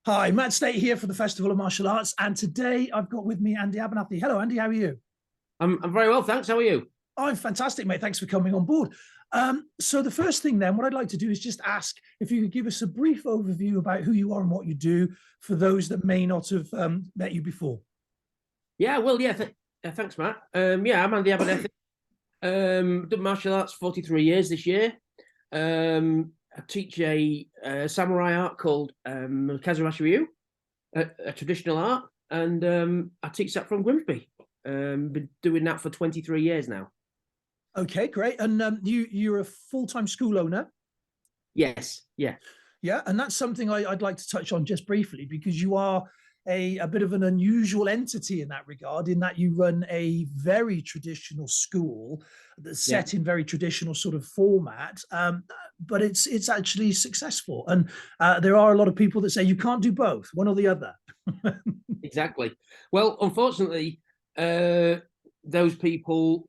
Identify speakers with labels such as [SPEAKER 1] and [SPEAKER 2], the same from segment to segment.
[SPEAKER 1] Hi, Matt Stait here for the Festival of Martial Arts, and today I've got with me Andy Abernethie. Hello, Andy. How are you?
[SPEAKER 2] I'm very well, thanks. How are you?
[SPEAKER 1] I'm fantastic, mate. Thanks for coming on board. So the first thing, then, what I'd like to do is just ask if you could give us a brief overview about who you are and what you do for those that may not have met you before.
[SPEAKER 2] Yeah, well, yeah. Thanks, Matt. Yeah, I'm Andy Abernethie. Done martial arts 43 years this year. I teach a samurai art called Kaze Arashi Ryu, a traditional art, and I teach that from Grimsby. Been doing that for 23 years now.
[SPEAKER 1] Okay, great. And you're a full-time school owner.
[SPEAKER 2] Yes, yeah,
[SPEAKER 1] Yeah, and that's something I'd like to touch on just briefly because you are a bit of an unusual entity in that regard, in that you run a very traditional school that's
[SPEAKER 2] yeah.
[SPEAKER 1] set in very traditional sort of format, but it's actually successful. And there are a lot of people that say you can't do both, one or the other.
[SPEAKER 2] Exactly. Well, unfortunately, those people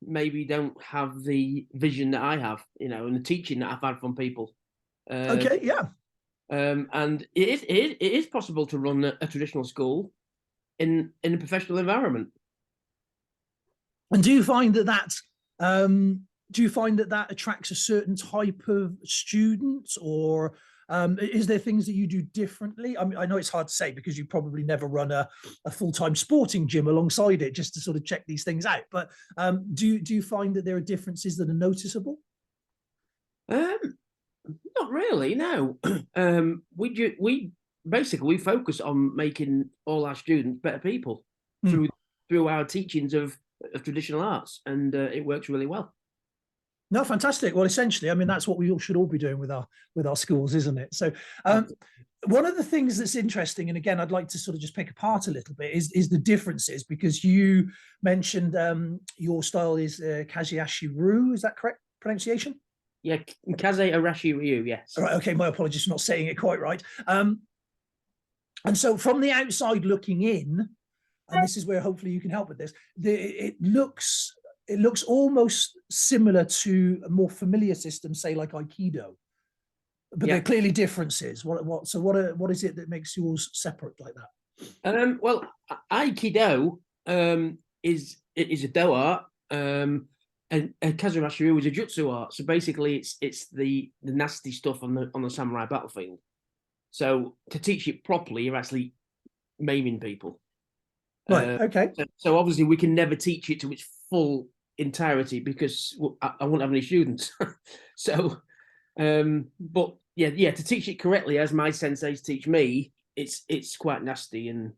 [SPEAKER 2] maybe don't have the vision that I have, and the teaching that I've had from people. Uh,
[SPEAKER 1] Okay, yeah.
[SPEAKER 2] and it is possible to run a traditional school in a professional environment.
[SPEAKER 1] And do you find that that attracts a certain type of student, or is there things that you do differently? I mean, I know it's hard to say because you probably never run a full-time sporting gym alongside it just to sort of check these things out. But do you find that there are differences that are noticeable?
[SPEAKER 2] Um, Not really, no. We basically we focus on making all our students better people
[SPEAKER 1] Hmm.
[SPEAKER 2] through through our teachings of traditional arts, and it works really well.
[SPEAKER 1] No, fantastic. Well, essentially, I mean, that's what we all should all be doing with our schools, isn't it? So,
[SPEAKER 2] Absolutely.
[SPEAKER 1] one of the things that's interesting, and again, I'd like to sort of just pick apart a little bit, is the differences because you mentioned your style is Kaze Arashi Ryu. Is that correct pronunciation?
[SPEAKER 2] Yeah, Kaze Arashi Ryu,
[SPEAKER 1] All
[SPEAKER 2] yes.
[SPEAKER 1] right. Okay. My apologies for not saying it quite right. And so, from the outside looking in, and this is where hopefully you can help with this. It looks almost similar to a more familiar system, say like Aikido, but there are
[SPEAKER 2] Yeah.
[SPEAKER 1] clearly differences. What is it that makes yours separate like that?
[SPEAKER 2] Well, Aikido is a do art, and Kazurashiru is a jutsu art. So basically, it's the nasty stuff on the samurai battlefield. So to teach it properly, you're actually maiming people.
[SPEAKER 1] Right.
[SPEAKER 2] Uh,
[SPEAKER 1] Okay.
[SPEAKER 2] so obviously, we can never teach it to its full entirety because I won't have any students. So, but yeah, to teach it correctly, as my senseis teach me, it's quite nasty and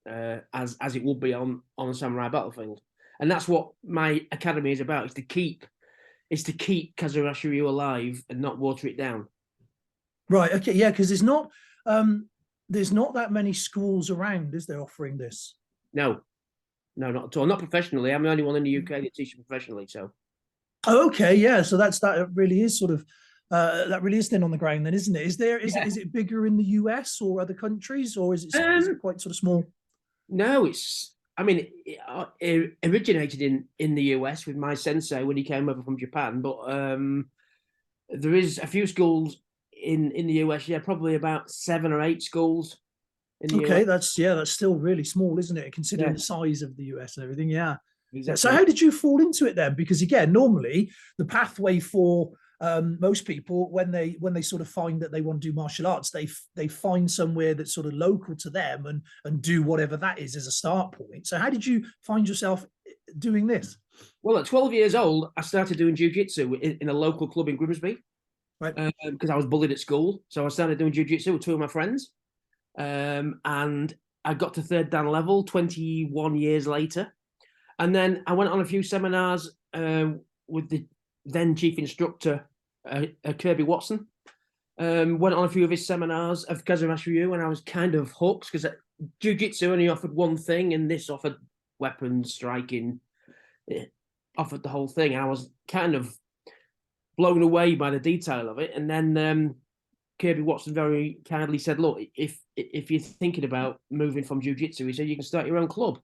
[SPEAKER 2] as it would be on a samurai battlefield. And that's what my academy is about: is to keep Kazurashi Ryu alive and not water it down.
[SPEAKER 1] Right. Okay. Yeah. Because there's not that many schools around, is there, offering this?
[SPEAKER 2] No, no, not at all. Not professionally. I'm the only one in the UK that teaches professionally. So
[SPEAKER 1] Oh, okay. Yeah. So that really is sort of that really is thin on the ground, then, isn't it?
[SPEAKER 2] yeah.
[SPEAKER 1] Is it bigger in the US or other countries, or is it
[SPEAKER 2] Um,
[SPEAKER 1] quite sort of small?
[SPEAKER 2] no, it's. I mean, it originated in the US with my sensei when he came over from Japan, but there is a few schools in the US. Yeah, probably about 7 or 8 schools in the US.
[SPEAKER 1] Okay, that's still really small, isn't it? Considering
[SPEAKER 2] Yeah,
[SPEAKER 1] the size of the US and everything. Yeah. Yeah. So
[SPEAKER 2] exactly.
[SPEAKER 1] how did you fall into it then? Because again, normally the pathway for most people when they sort of find that they want to do martial arts, they find somewhere that's sort of local to them and do whatever that is as a start point. So how did you find yourself doing this?
[SPEAKER 2] Well, at 12 years old, I started doing jiu-jitsu in a local club in Grimsby
[SPEAKER 1] Right.
[SPEAKER 2] because I was bullied at school. So I started doing jiu-jitsu with two of my friends. And I got to third dan level 21 years later. And then I went on a few seminars with the then chief instructor, Kirby Watson. Went on a few of his seminars of Kaze Arashi Ryu, and I was kind of hooked because jiu-jitsu only offered one thing, and this offered weapons, striking, it offered the whole thing. And I was kind of blown away by the detail of it. And then Kirby Watson very kindly said, "Look, if you're thinking about moving from jiu-jitsu, he said you can start your own club."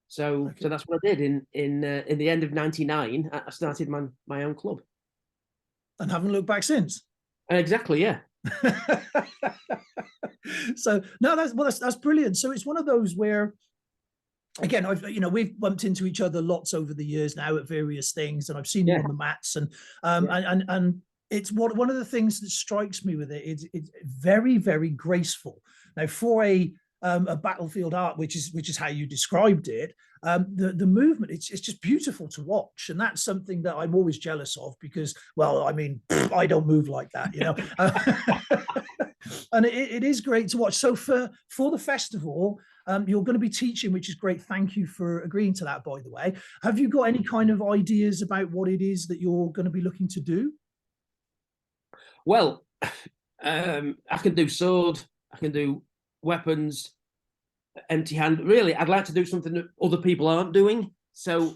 [SPEAKER 2] So
[SPEAKER 1] Okay.
[SPEAKER 2] that's what I did in the end of '99. I started my own club.
[SPEAKER 1] And haven't looked back since.
[SPEAKER 2] Exactly, yeah.
[SPEAKER 1] So no, that's brilliant. So it's one of those where, again, we've bumped into each other lots over the years now at various things, and I've seen you
[SPEAKER 2] Yeah,
[SPEAKER 1] on the mats, and
[SPEAKER 2] yeah,
[SPEAKER 1] it's one of the things that strikes me with it is it's very, very graceful. Now, for a battlefield art, which is how you described it, the movement, it's just beautiful to watch, and that's something that I'm always jealous of because, well, I mean, I don't move like that, you know. And it is great to watch. So for the festival, you're going to be teaching, which is great. Thank you for agreeing to that, by the way. Have you got any kind of ideas about what it is that you're going to be looking to do?
[SPEAKER 2] well, I can do sword, I can do weapons, empty hand. Really, I'd like to do something that other people aren't doing. So,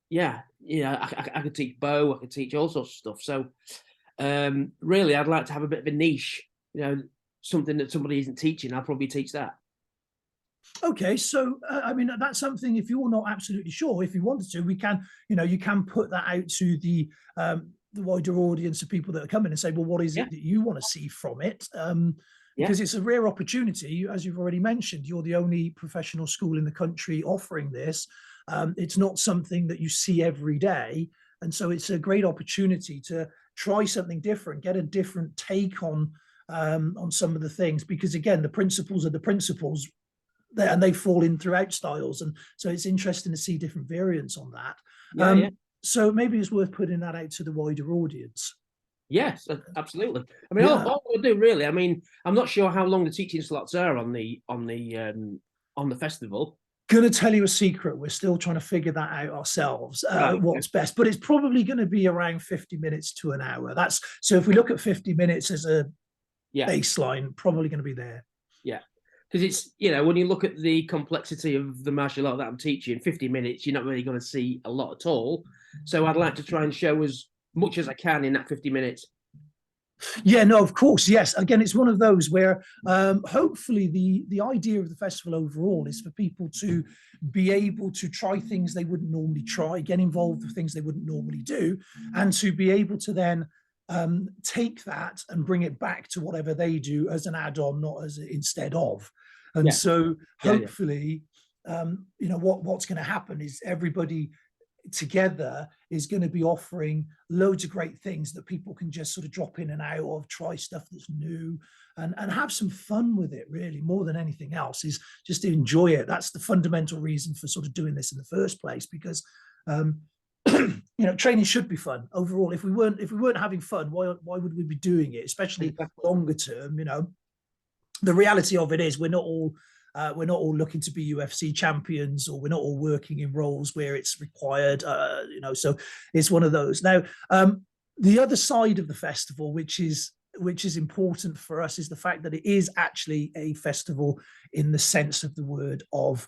[SPEAKER 2] yeah, I could teach bow, I could teach all sorts of stuff. So, really, I'd like to have a bit of a niche, something that somebody isn't teaching. I'll probably teach that.
[SPEAKER 1] Okay, so I mean that's something. If you're not absolutely sure, if you wanted to, we can, you can put that out to the wider audience of people that are coming and say, well, what is
[SPEAKER 2] Yeah,
[SPEAKER 1] it that you want to see from it?
[SPEAKER 2] yeah,
[SPEAKER 1] Because it's a rare opportunity, as you've already mentioned. You're the only professional school in the country offering this. It's not something that you see every day, and so it's a great opportunity to try something different, get a different take on some of the things. Because again, the principles are the principles, and they fall in throughout styles, and so it's interesting to see different variants on that.
[SPEAKER 2] yeah, yeah.
[SPEAKER 1] So maybe it's worth putting that out to the wider audience.
[SPEAKER 2] Yes, absolutely. I mean,
[SPEAKER 1] Yeah,
[SPEAKER 2] all I do really. I mean, I'm not sure how long the teaching slots are on the festival.
[SPEAKER 1] gonna tell you a secret. We're still trying to figure that out ourselves,
[SPEAKER 2] Right.
[SPEAKER 1] what's best, but it's probably going to be around 50 minutes to an hour. That's so if we look at 50 minutes as a
[SPEAKER 2] Yeah,
[SPEAKER 1] baseline, probably going to be there.
[SPEAKER 2] yeah. Because it's when you look at the complexity of the martial art that I'm teaching, 50 minutes, you're not really going to see a lot at all. So I'd like to try and show as much as I can in that 50 minutes.
[SPEAKER 1] Yeah, no, of course, yes. Again, it's one of those where hopefully the idea of the festival overall is for people to be able to try things they wouldn't normally try, get involved with things they wouldn't normally do, and to be able to then take that and bring it back to whatever they do as an add-on, not as instead of. And
[SPEAKER 2] Yeah,
[SPEAKER 1] so
[SPEAKER 2] yeah, yeah,
[SPEAKER 1] hopefully, what's going to happen is everybody together is going to be offering loads of great things that people can just sort of drop in and out of, try stuff that's new, and have some fun with it. Really, more than anything else, is just to enjoy it. That's the fundamental reason for sort of doing this in the first place, because training should be fun overall. If we weren't having fun, why would we be doing it, especially
[SPEAKER 2] exactly.
[SPEAKER 1] longer term? The reality of it is we're not all looking to be UFC champions, or we're not all working in roles where it's required. So it's one of those. Now, the other side of the festival, which is important for us, is the fact that it is actually a festival in the sense of the word of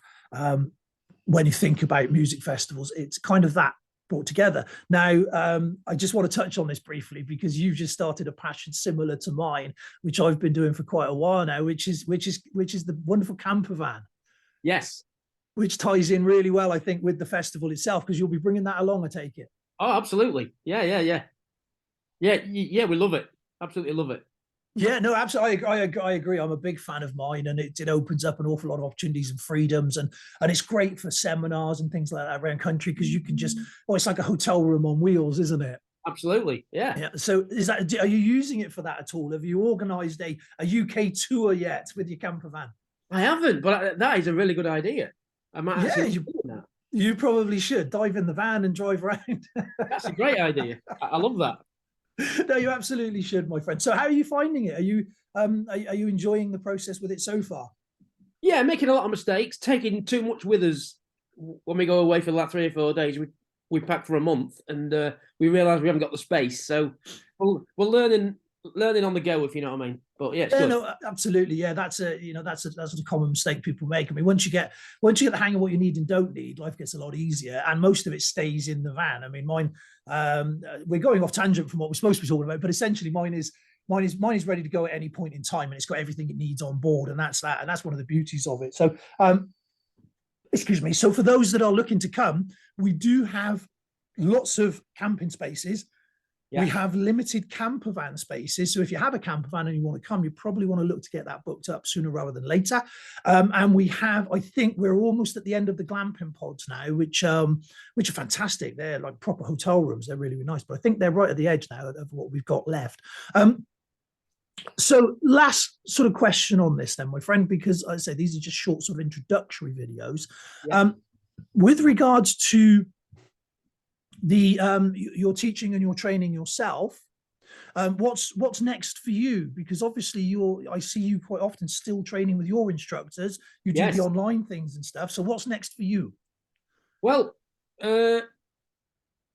[SPEAKER 1] when you think about music festivals, it's kind of that brought together. Now, I just want to touch on this briefly because you've just started a passion similar to mine, which I've been doing for quite a while now, which is the wonderful camper van,
[SPEAKER 2] Yes.
[SPEAKER 1] which ties in really well, I think, with the festival itself, because you'll be bringing that along, I take it.
[SPEAKER 2] Oh, absolutely. Yeah, yeah, yeah, yeah. We love it. Absolutely love it.
[SPEAKER 1] Yeah, no, absolutely. I agree. I'm a big fan of mine, and it opens up an awful lot of opportunities and freedoms, and it's great for seminars and things like that around country, because you can just, it's like a hotel room on wheels, isn't it?
[SPEAKER 2] Absolutely. Yeah.
[SPEAKER 1] Yeah. So are you using it for that at all? Have you organised a UK tour yet with your camper van?
[SPEAKER 2] I haven't, but that is a really good idea. I might
[SPEAKER 1] Yeah,
[SPEAKER 2] actually do that.
[SPEAKER 1] you probably should dive in the van and drive around.
[SPEAKER 2] That's a great idea. I love that.
[SPEAKER 1] No, you absolutely should, my friend. So how are you finding it? Are you enjoying the process with it so far?
[SPEAKER 2] Yeah, making a lot of mistakes, taking too much with us when we go away for like 3 or 4 days. We pack for a month, and we realise we haven't got the space. So we're learning on the go, if you know what I mean. But yeah, it's good.
[SPEAKER 1] No, absolutely. Yeah, that's a common mistake people make. I mean, once you get the hang of what you need and don't need, life gets a lot easier, and most of it stays in the van. I mean, mine. We're going off tangent from what we're supposed to be talking about, but essentially, mine is ready to go at any point in time, and it's got everything it needs on board, and that's one of the beauties of it. So, excuse me. So, for those that are looking to come, we do have lots of camping spaces. We have limited camper van spaces. So if you have a camper van and you want to come, you probably want to look to get that booked up sooner rather than later. And we have, I think we're almost at the end of the glamping pods now, which are fantastic. They're like proper hotel rooms. They're really, really nice. But I think they're right at the edge now of what we've got left. So last sort of question on this then, my friend, because I say these are just short sort of introductory videos. With regards to the your teaching and your training yourself, what's next for you? Because obviously I see you quite often still training with your instructors. You do the online things and stuff. So what's next for you?
[SPEAKER 2] Well,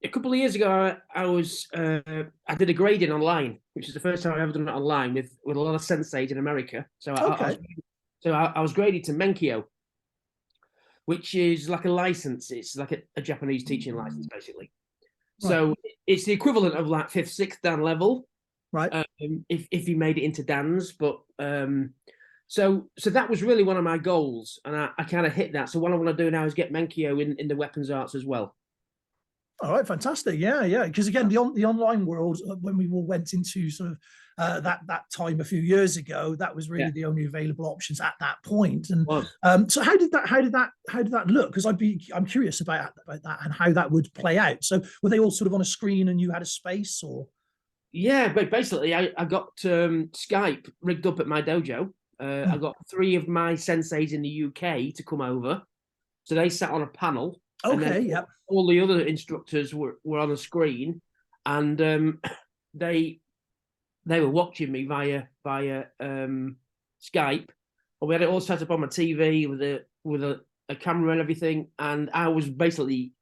[SPEAKER 2] a couple of years ago, I did a grading online, which is the first time I've ever done it online with a lot of senseis in America. So I was graded to Menkyo, which is like a license. It's like a Japanese teaching license, basically. Right. So it's the equivalent of like 5th, 6th Dan level,
[SPEAKER 1] right?
[SPEAKER 2] If you made it into Dans, but so that was really one of my goals, and I kind of hit that. So what I want to do now is get Menkyo in the weapons arts as well.
[SPEAKER 1] All right, fantastic. Yeah. Because again, the online world, when we all went into sort of that time a few years ago, that was really the only available options at that point. And so how did that look? Because I'm curious about that and how that would play out. So were they all sort of on a screen and you had a space, or?
[SPEAKER 2] Yeah, but basically I got Skype rigged up at my dojo. I got 3 of my senseis in the UK to come over, so they sat on a panel.
[SPEAKER 1] Okay,
[SPEAKER 2] all the other instructors were on the screen, and they were watching me via Skype. And we had it all set up on my TV with a camera and everything, and I was basically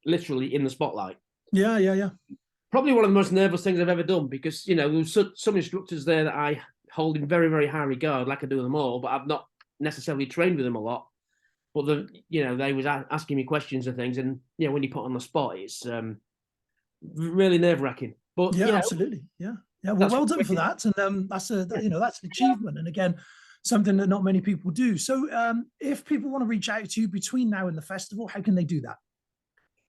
[SPEAKER 2] literally in the spotlight.
[SPEAKER 1] Yeah.
[SPEAKER 2] Probably one of the most nervous things I've ever done, because there was some instructors there that I hold in very, very high regard, like I do them all, but I've not necessarily trained with them a lot. But they was asking me questions and things, and when you put on the spot, it's really nerve-wracking. But
[SPEAKER 1] absolutely, yeah. Well done for that, and that's that's an achievement, and again, something that not many people do. So, if people want to reach out to you between now and the festival, how can they do that?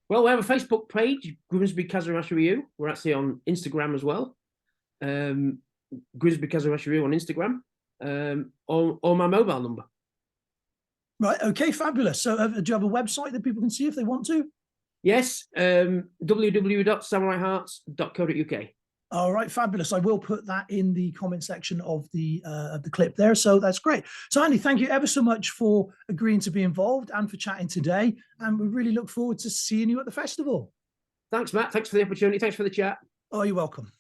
[SPEAKER 2] Well, we have a Facebook page, Grimsby Kaze Arashi Ryu. We're actually on Instagram as well. Grimsby Kaze Arashi Ryu on Instagram, or my mobile number.
[SPEAKER 1] Right. Okay. Fabulous. So, do you have a website that people can see if they want to?
[SPEAKER 2] Yes. www.samuraihearts.co.uk.
[SPEAKER 1] All right. Fabulous. I will put that in the comment section of the clip there. So that's great. So Andy, thank you ever so much for agreeing to be involved and for chatting today. And we really look forward to seeing you at the festival.
[SPEAKER 2] Thanks, Matt. Thanks for the opportunity. Thanks for the chat.
[SPEAKER 1] Oh, you're welcome.